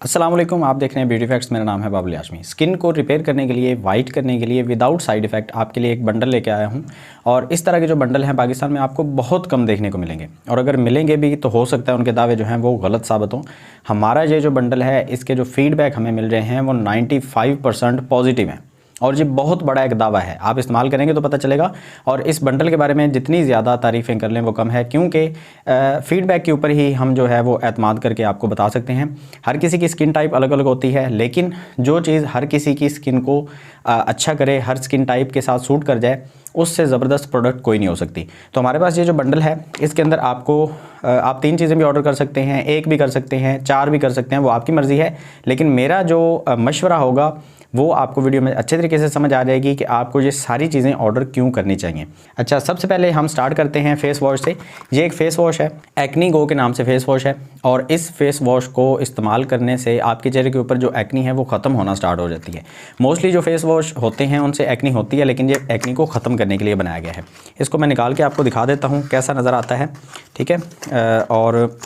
अस्सलाम वालेकुम, आप देख रहे हैं ब्यूटी फैक्ट्स। मेरा नाम है बाबुल हाशमी। स्किन को रिपेयर करने के लिए, वाइट करने के लिए विदाउट साइड इफ़ेक्ट आपके लिए एक बंडल लेके आया हूं। और इस तरह के जो बंडल हैं पाकिस्तान में आपको बहुत कम देखने को मिलेंगे, और अगर मिलेंगे भी तो हो सकता है उनके दावे जो हैं वो गलत साबित हों। हमारा ये जो बंडल है, इसके जो फीडबैक हमें मिल रहे हैं वो 95% पॉजिटिव हैं, और ये बहुत बड़ा एक दावा है। आप इस्तेमाल करेंगे तो पता चलेगा। और इस बंडल के बारे में जितनी ज़्यादा तारीफ़ें कर लें वो कम है, क्योंकि फ़ीडबैक के ऊपर ही हम जो है वो एतमाद करके आपको बता सकते हैं। हर किसी की स्किन टाइप अलग अलग होती है, लेकिन जो चीज़ हर किसी की स्किन को अच्छा करे, हर स्किन टाइप के साथ सूट कर जाए, उससे ज़बरदस्त प्रोडक्ट कोई नहीं हो सकती। तो हमारे पास ये जो बंडल है, इसके अंदर आपको आप 3 चीज़ें भी ऑर्डर कर सकते हैं, 1 भी कर सकते हैं, 4 भी कर सकते हैं, वो आपकी मर्ज़ी है। लेकिन मेरा जो मशवरा होगा वो आपको वीडियो में अच्छे तरीके से समझ आ जाएगी कि आपको ये सारी चीज़ें ऑर्डर क्यों करनी चाहिए। अच्छा, सबसे पहले हम स्टार्ट करते हैं फेस वॉश से। ये एक फ़ेस वॉश है, एक्नी गो के नाम से फ़ेस वॉश है। और इस फेस वॉश को इस्तेमाल करने से आपके चेहरे के ऊपर जो एक्नी है वो ख़त्म होना स्टार्ट हो जाती है। मोस्टली जो फेस वॉश होते हैं उनसे एक्नी होती है, लेकिन ये एक्नी को ख़त्म करने के लिए बनाया गया है। इसको मैं निकाल के आपको दिखा देता हूँ कैसा नज़र आता है, ठीक है। और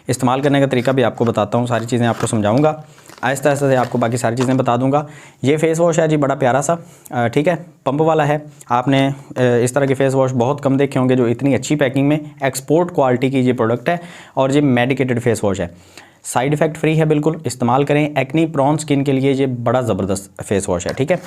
इस्तेमाल करने का तरीका भी आपको बताता हूँ, सारी चीज़ें आपको समझाऊँगा, आहिस्ता आहिस्ता से आपको बाकी सारी चीज़ें बता दूंगा। ये फेस वॉश है जी, बड़ा प्यारा सा, ठीक है, पंप वाला है। आपने इस तरह के फेस वॉश बहुत कम देखे होंगे जो इतनी अच्छी पैकिंग में, एक्सपोर्ट क्वालिटी की ये प्रोडक्ट है। और ये मेडिकेटेड फेस वॉश है, साइड इफ़ेक्ट फ्री है, बिल्कुल इस्तेमाल करें। एक्नी प्रॉन स्किन के लिए ये बड़ा ज़बरदस्त फेस वॉश है, ठीक है।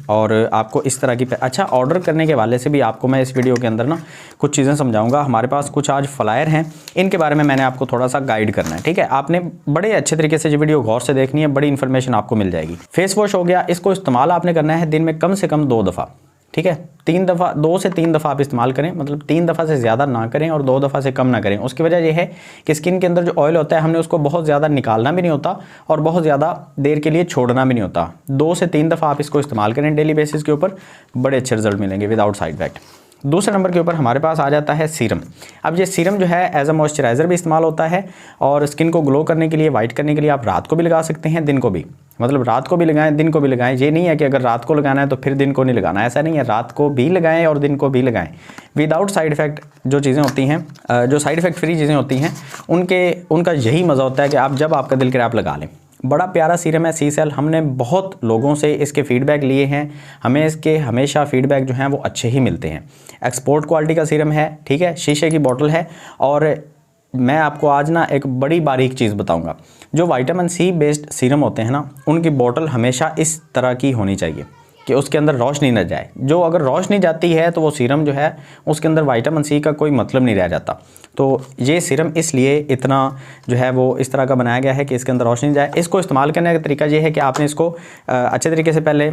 और आपको इस तरह की अच्छा, ऑर्डर करने के वाले से भी आपको मैं इस वीडियो के अंदर ना कुछ चीज़ें समझाऊंगा। हमारे पास कुछ आज फ्लायर हैं, इनके बारे में मैंने आपको थोड़ा सा गाइड करना है, ठीक है। आपने बड़े अच्छे तरीके से ये वीडियो गौर से देखनी है, बड़ी इन्फॉर्मेशन आपको मिल जाएगी। फेस वॉश हो गया, इसको इस्तेमाल आपने करना है दिन में कम से कम 2 दफ़ा, ठीक है। 3 दफ़ा, 2 से 3 दफ़ा आप इस्तेमाल करें, मतलब 3 दफ़ा से ज़्यादा ना करें और 2 दफ़ा से कम ना करें। उसकी वजह यह है कि स्किन के अंदर जो ऑयल होता है, हमने उसको बहुत ज़्यादा निकालना भी नहीं होता और बहुत ज़्यादा देर के लिए छोड़ना भी नहीं होता। 2 से 3 दफ़ा आप इसको इस्तेमाल करें डेली बेसिस के ऊपर, बड़े अच्छे रिजल्ट मिलेंगे विदाउट साइड इफेक्ट। दूसरे नंबर के ऊपर हमारे पास आ जाता है सीरम। अब ये सीरम जो है एज अ मॉइस्चराइज़र भी इस्तेमाल होता है, और स्किन को ग्लो करने के लिए, वाइट करने के लिए आप रात को भी लगा सकते हैं, दिन को भी। मतलब रात को भी लगाएं, दिन को भी लगाएं। ये नहीं है कि अगर रात को लगाना है तो फिर दिन को नहीं लगाना, ऐसा नहीं है। रात को भी लगाएं और दिन को भी लगाएं, विदाउट साइड इफ़ेक्ट। जो चीज़ें होती हैं, जो साइड इफ़ेक्ट फ्री चीज़ें होती हैं, उनका यही मज़ा होता है कि आप जब आपका दिल करे आप लगा लें। बड़ा प्यारा सीरम है सी सेल। हमने बहुत लोगों से इसके फ़ीडबैक लिए हैं, हमें इसके हमेशा फ़ीडबैक जो हैं वो अच्छे ही मिलते हैं। एक्सपोर्ट क्वालिटी का सीरम है, ठीक है, शीशे की बोतल है। और मैं आपको आज ना एक बड़ी बारीक चीज़ बताऊंगा। जो विटामिन सी बेस्ड सीरम होते हैं ना, उनकी बोतल हमेशा इस तरह की होनी चाहिए कि उसके अंदर रोशनी न जाए। जो अगर रोशनी जाती है तो वो सीरम जो है उसके अंदर विटामिन सी का कोई मतलब नहीं रह जाता। तो ये सीरम इसलिए इतना जो है वो इस तरह का बनाया गया है कि इसके अंदर रोशनी जाए। इसको इस्तेमाल करने का तरीका ये है कि आपने इसको अच्छे तरीके से पहले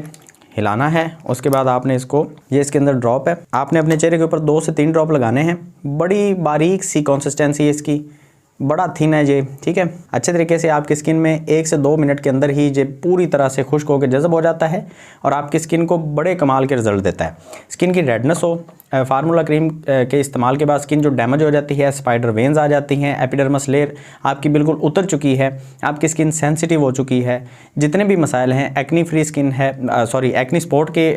हिलाना है। उसके बाद आपने इसको, ये इसके अंदर ड्रॉप है, आपने अपने चेहरे के ऊपर 2 से 3 ड्रॉप लगाने हैं। बड़ी बारीक सी कंसिस्टेंसी है इसकी, बड़ा थिन है ये, ठीक है। अच्छे तरीके से आपकी स्किन में 1 से 2 मिनट के अंदर ही ये पूरी तरह से खुश्क होकर जज़ब हो जाता है और आपकी स्किन को बड़े कमाल के रिजल्ट देता है। स्किन की रेडनेस हो, फार्मूला क्रीम के इस्तेमाल के बाद स्किन जो डैमेज हो जाती है, स्पाइडर वेन्स आ जाती हैं, एपिडर्मस लेयर आपकी बिल्कुल उतर चुकी है, आपकी स्किन सेंसिटिव हो चुकी है, जितने भी मसाइल हैं, एक्नी फ्री स्किन है, एक्नी स्पॉट के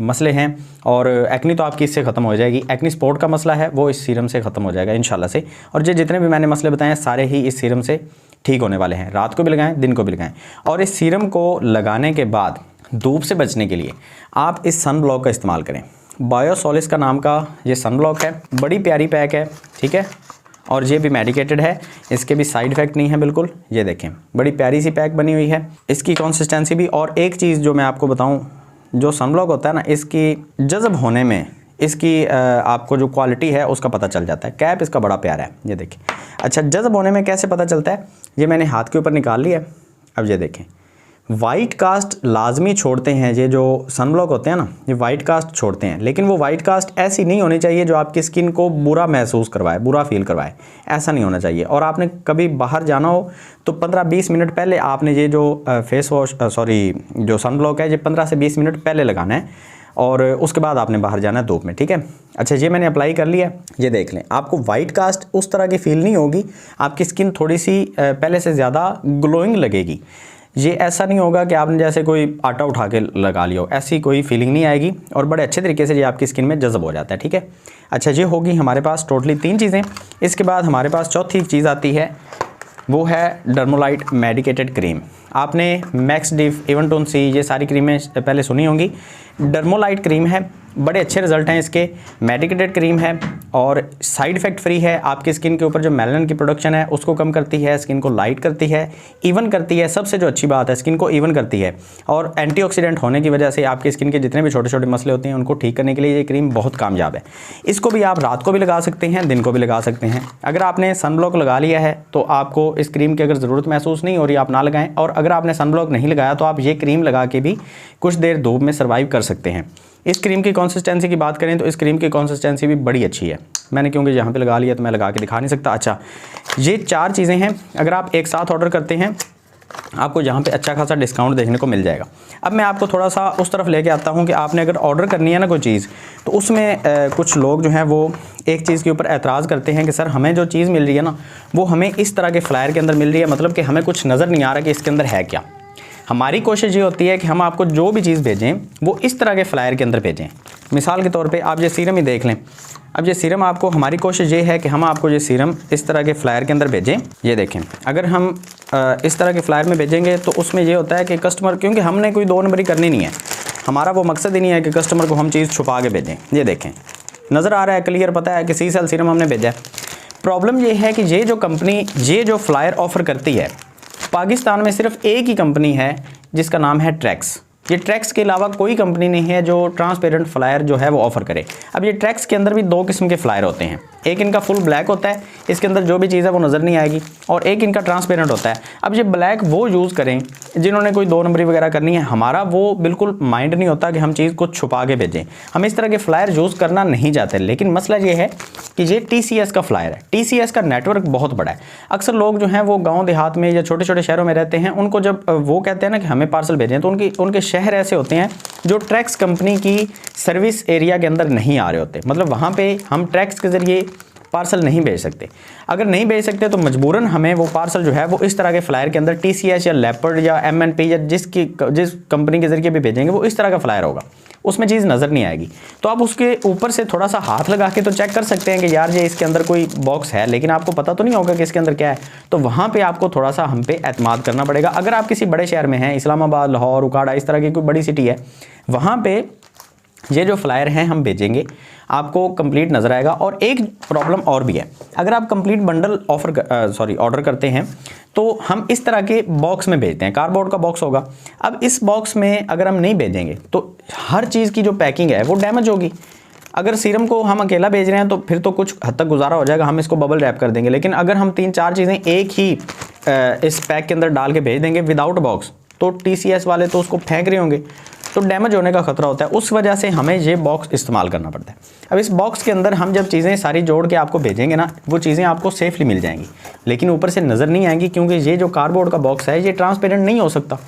मसले हैं, और एक्नी तो आपकी इससे ख़त्म हो जाएगी। एक्नी स्पॉट का मसला है वो इस सीरम से ख़त्म हो जाएगा इंशाल्लाह से। और ये जितने भी मैंने मसले बताए हैं सारे ही इस सीरम से ठीक होने वाले हैं। रात को भी लगाएं, दिन को भी लगाएं। और इस सीरम को लगाने के बाद धूप से बचने के लिए आप इस सन ब्लॉक का इस्तेमाल करें। बायोसोलिस का नाम का ये सन ब्लॉक है, बड़ी प्यारी पैक है, ठीक है। और ये भी मेडिकेटेड है, इसके भी साइड इफ़ेक्ट नहीं है बिल्कुल। ये देखें, बड़ी प्यारी सी पैक बनी हुई है, इसकी कंसिस्टेंसी भी। और एक चीज़ जो मैं आपको बताऊं, जो सन ब्लॉक होता है ना, इसकी जज़ब होने में इसकी आपको जो क्वालिटी है उसका पता चल जाता है। कैप इसका बड़ा प्यारा है, ये देखें। अच्छा, जज़ब होने में कैसे पता चलता है, ये मैंने हाथ के ऊपर निकाल लिया। अब ये देखें, वाइट कास्ट लाजमी छोड़ते हैं। ये जो सन ब्लॉक होते हैं ना, ये वाइट कास्ट छोड़ते हैं, लेकिन वो वाइट कास्ट ऐसी नहीं होनी चाहिए जो आपकी स्किन को बुरा महसूस करवाए, बुरा फील करवाए। ऐसा नहीं होना चाहिए। और आपने कभी बाहर जाना हो तो 15-20 मिनट पहले आपने ये जो फेस वॉश जो सन ब्लॉक है, ये 15 से 20 मिनट पहले लगाना है, और उसके बाद आपने बाहर जाना है धूप में, ठीक है। अच्छा, ये मैंने अप्लाई कर लिया। ये देख लें, आपको वाइट कास्ट उस तरह की फील नहीं होगी, आपकी स्किन थोड़ी सी पहले से ज़्यादा ग्लोइंग लगेगी। ये ऐसा नहीं होगा कि आपने जैसे कोई आटा उठा के लगा लिया हो, ऐसी कोई फीलिंग नहीं आएगी, और बड़े अच्छे तरीके से ये आपकी स्किन में जज़ब हो जाता है, ठीक है। अच्छा, ये होगी हमारे पास टोटली 3 चीज़ें। इसके बाद हमारे पास चौथी चीज़ आती है वो है डर्मोलाइट मेडिकेटेड क्रीम। आपने मैक्स डिफ, इवनटोन सी, ये सारी क्रीमें पहले सुनी होंगी। डर्मोलाइट क्रीम है, बड़े अच्छे रिजल्ट हैं इसके। मेडिकेटेड क्रीम है और साइड इफ़ेक्ट फ्री है। आपकी स्किन के ऊपर जो मेलानिन की प्रोडक्शन है उसको कम करती है, स्किन को लाइट करती है, इवन करती है। सबसे जो अच्छी बात है, स्किन को इवन करती है। और एंटीऑक्सीडेंट होने की वजह से आपकी स्किन के जितने भी छोटे छोटे मसले होते हैं उनको ठीक करने के लिए ये क्रीम बहुत कामयाब है। इसको भी आप रात को भी लगा सकते हैं, दिन को भी लगा सकते हैं। अगर आपने सनब्लॉक लगा लिया है तो आपको इस क्रीम की अगर ज़रूरत महसूस नहीं हो रही, आप ना लगाएं। और अगर आपने सनब्लॉक नहीं लगाया तो आप ये क्रीम लगा के भी कुछ देर धूप में सर्वाइव कर सकते हैं। इस क्रीम की कंसिस्टेंसी की बात करें तो इस क्रीम की कंसिस्टेंसी भी बड़ी अच्छी है। मैंने क्योंकि यहाँ पे लगा लिया तो मैं लगा के दिखा नहीं सकता। अच्छा, ये 4 चीज़ें हैं। अगर आप एक साथ ऑर्डर करते हैं आपको यहाँ पे अच्छा खासा डिस्काउंट देखने को मिल जाएगा। अब मैं आपको थोड़ा सा उस तरफ लेके आता हूँ कि आपने अगर ऑर्डर करनी है ना कोई चीज़, तो उसमें कुछ लोग जो हैं वो एक चीज़ के ऊपर एतराज़ करते हैं कि सर हमें जो चीज़ मिल रही है ना वो हमें इस तरह के फ्लायर के अंदर मिल रही है, मतलब कि हमें कुछ नज़र नहीं आ रहा कि इसके अंदर है क्या। हमारी कोशिश ये होती है कि हम आपको जो भी चीज़ भेजें वो इस तरह के फ्लायर के अंदर भेजें। मिसाल के तौर पे आप ये सीरम ही देख लें। अब ये सीरम आपको, हमारी कोशिश ये है कि हम आपको ये सीरम इस तरह के फ्लायर के अंदर भेजें। ये देखें, अगर हम इस तरह के फ्लायर में भेजेंगे तो उसमें ये होता है कि कस्टमर, क्योंकि हमने कोई 2 नंबरी करनी नहीं है, हमारा वो मकसद ही नहीं है कि कस्टमर को हम चीज़ छुपा के भेजें। ये देखें, नज़र आ रहा है क्लियर, पता है कि सी सेल सीरम हमने भेजा है। प्रॉब्लम ये है कि ये जो कंपनी ये जो फ्लायर ऑफ़र करती है, पाकिस्तान में सिर्फ एक ही कंपनी है जिसका नाम है ट्रैक्स। ये ट्रैक्स के अलावा कोई कंपनी नहीं है जो ट्रांसपेरेंट फ्लायर जो है वो ऑफ़र करे। अब ये ट्रैक्स के अंदर भी 2 किस्म के फ्लायर होते हैं। एक इनका फुल ब्लैक होता है, इसके अंदर जो भी चीज़ है वो नज़र नहीं आएगी, और एक इनका ट्रांसपेरेंट होता है। अब ये ब्लैक वो यूज़ करें जिन्होंने कोई 2 नंबरी वगैरह करनी है। हमारा वो बिल्कुल माइंड नहीं होता कि हम चीज़ को छुपा के भेजें, हम इस तरह के फ्लायर यूज़ करना नहीं चाहते। लेकिन मसला ये है कि ये TCS का फ्लायर है। TCS का नेटवर्क बहुत बड़ा है। अक्सर लोग जो हैं वो गाँव देहात में या छोटे छोटे शहरों में रहते हैं, उनको जब वो कहते हैं ना कि हमें पार्सल भेजें, तो उनके शहर ऐसे होते हैं जो ट्रैक्स कंपनी की सर्विस एरिया के अंदर नहीं आ रहे होते। मतलब वहाँ पे हम ट्रैक्स के ज़रिए पार्सल नहीं भेज सकते। अगर नहीं भेज सकते तो मजबूरन हमें वो पार्सल जो है वो इस तरह के फ्लायर के अंदर TCS या लेपर्ड या MNP या जिस कंपनी के ज़रिए भी भेजेंगे वो इस तरह का फ्लायर होगा, उसमें चीज़ नज़र नहीं आएगी। तो आप उसके ऊपर से थोड़ा सा हाथ लगा के तो चेक कर सकते हैं कि यार ये इसके अंदर कोई बॉक्स है, लेकिन आपको पता तो नहीं होगा कि इसके अंदर क्या है। तो वहाँ पे आपको थोड़ा सा हम पे एतमाद करना पड़ेगा। अगर आप किसी बड़े शहर में हैं, इस्लामाबाद, लाहौर, उकाड़ा, इस तरह की कोई बड़ी सिटी है, वहाँ पे ये जो फ्लायर हैं हम भेजेंगे, आपको कंप्लीट नज़र आएगा। और एक प्रॉब्लम और भी है, अगर आप कंप्लीट बंडल ऑर्डर करते हैं तो हम इस तरह के बॉक्स में भेजते हैं, कार्डबोर्ड का बॉक्स होगा। अब इस बॉक्स में अगर हम नहीं भेजेंगे तो हर चीज़ की जो पैकिंग है वो डैमेज होगी। अगर सीरम को हम अकेला भेज रहे हैं तो फिर तो कुछ हद तक गुजारा हो जाएगा, हम इसको बबल रैप कर देंगे। लेकिन अगर हम 3-4 चीज़ें एक ही इस पैक के अंदर डाल के भेज देंगे विदाउट बॉक्स, तो TCS वाले तो उसको फेंक रहे होंगे, तो डैमेज होने का खतरा होता है। उस वजह से हमें ये बॉक्स इस्तेमाल करना पड़ता है। अब इस बॉक्स के अंदर हम जब चीज़ें सारी जोड़ के आपको भेजेंगे ना, वो चीज़ें आपको सेफली मिल जाएंगी, लेकिन ऊपर से नज़र नहीं आएंगी, क्योंकि ये जो कार्डबोर्ड का बॉक्स है ये ट्रांसपेरेंट नहीं हो सकता।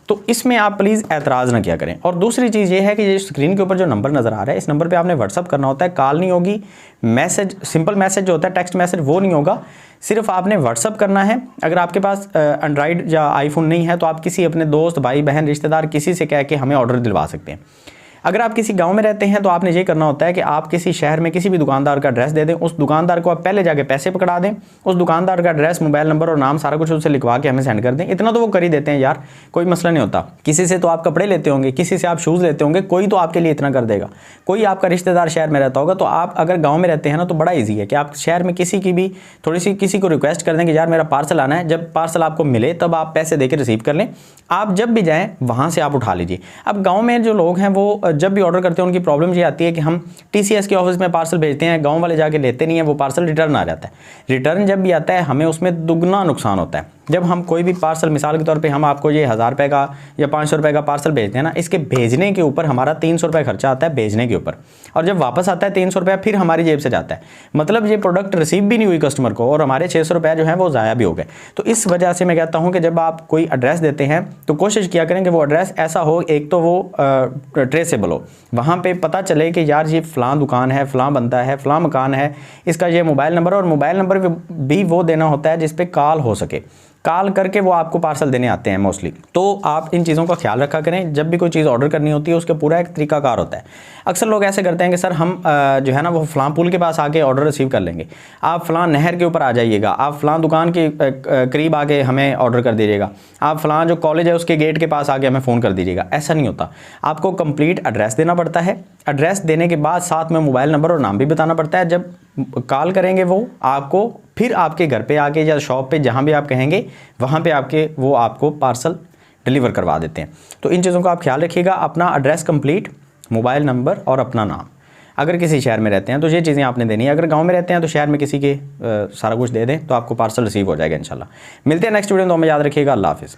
तो इसमें आप प्लीज़ एतराज़ ना किया करें। और दूसरी चीज़ ये है कि ये स्क्रीन के ऊपर जो नंबर नज़र आ रहा है, इस नंबर पे आपने व्हाट्सअप करना होता है, कॉल नहीं होगी। मैसेज, सिंपल मैसेज जो होता है, टेक्स्ट मैसेज, वो नहीं होगा, सिर्फ आपने व्हाट्सअप करना है। अगर आपके पास एंड्रॉयड या आईफोन नहीं है तो आप किसी अपने दोस्त, भाई बहन, रिश्तेदार, किसी से कह के हमें ऑर्डर दिलवा सकते हैं। अगर आप किसी गांव में रहते हैं तो आपने ये करना होता है कि आप किसी शहर में किसी भी दुकानदार का एड्रेस दे दें, उस दुकानदार को आप पहले जाके पैसे पकड़ा दें, उस दुकानदार का एड्रेस, मोबाइल नंबर और नाम सारा कुछ उससे लिखवा के हमें सेंड कर दें। इतना तो वो कर ही देते हैं यार, कोई मसला नहीं होता। किसी से तो आप कपड़े लेते होंगे, किसी से आप शूज़ लेते होंगे, कोई तो आपके लिए इतना कर देगा। कोई आपका रिश्तेदार शहर में रहता होगा, तो आप अगर गाँव में रहते हैं ना तो बड़ा ईजी है कि आप शहर में किसी की भी थोड़ी सी किसी को रिक्वेस्ट कर दें कि यार मेरा पार्सल आना है। जब पार्सल आपको मिले तब आप पैसे दे के रिसीव कर लें, आप जब भी जाएँ वहाँ से आप उठा लीजिए। अब गाँव में जो लोग हैं वो जब भी ऑर्डर करते हैं उनकी प्रॉब्लम ये आती है कि हम TCS के ऑफिस में पार्सल भेजते हैं, गांव वाले जाके लेते नहीं है, वो पार्सल रिटर्न आ जाता है। रिटर्न जब भी आता है हमें उसमें दुगना नुकसान होता है। जब हम कोई भी पार्सल, मिसाल के तौर पे हम आपको ये 1000 रुपये का या 500 रुपये का पार्सल भेजते हैं ना, इसके भेजने के ऊपर हमारा 300 रुपये खर्चा आता है भेजने के ऊपर, और जब वापस आता है 300 रुपये फिर हमारी जेब से जाता है। मतलब ये प्रोडक्ट रिसीव भी नहीं हुई कस्टमर को और हमारे 600 रुपये जो है वो ज़ाया भी हो गए। तो इस वजह से मैं कहता हूँ कि जब आप कोई एड्रेस देते हैं तो कोशिश किया करें कि वो एड्रेस ऐसा हो, एक तो वो ट्रेसेबल हो, वहाँ पर पता चले कि यार ये फ़लाँ दुकान है, फ़लाँ बंदा है, फ़लाँ मकान है, इसका ये मोबाइल नंबर, और मोबाइल नंबर भी वो देना होता है जिस पे कॉल हो सके। कॉल करके वो आपको पार्सल देने आते हैं मोस्टली। तो आप इन चीज़ों का ख्याल रखा करें। जब भी कोई चीज़ ऑर्डर करनी होती है उसका पूरा एक तरीकाकार होता है। अक्सर लोग ऐसे करते हैं कि सर हम जो है ना वो फ़लाँ पुल के पास आके ऑर्डर रिसीव कर लेंगे, आप फ़लाँ नहर के ऊपर आ जाइएगा, आप फ़लाँ दुकान के करीब आके हमें ऑर्डर कर दीजिएगा, आप फ़लाँ जो कॉलेज है उसके गेट के पास आके हमें फ़ोन कर दीजिएगा। ऐसा नहीं होता। आपको कंप्लीट एड्रेस देना पड़ता है। एड्रेस देने के बाद साथ में मोबाइल नंबर और नाम भी बताना पड़ता है। जब कॉल करेंगे वो आपको, फिर आपके घर पे आके या शॉप पे जहाँ भी आप कहेंगे वहाँ पे आपके वो आपको पार्सल डिलीवर करवा देते हैं। तो इन चीज़ों का आप ख्याल रखिएगा। अपना एड्रेस कंप्लीट, मोबाइल नंबर और अपना नाम। अगर किसी शहर में रहते हैं तो ये चीज़ें आपने देनी है। अगर गांव में रहते हैं तो शहर में किसी के सारा कुछ दे दें तो आपको पार्सल रिसीव हो जाएगा इंशाल्लाह। मिलते हैं नेक्स्ट वीडियो में। तो हमें याद रखिएगा। अल्लाह हाफ़िज़।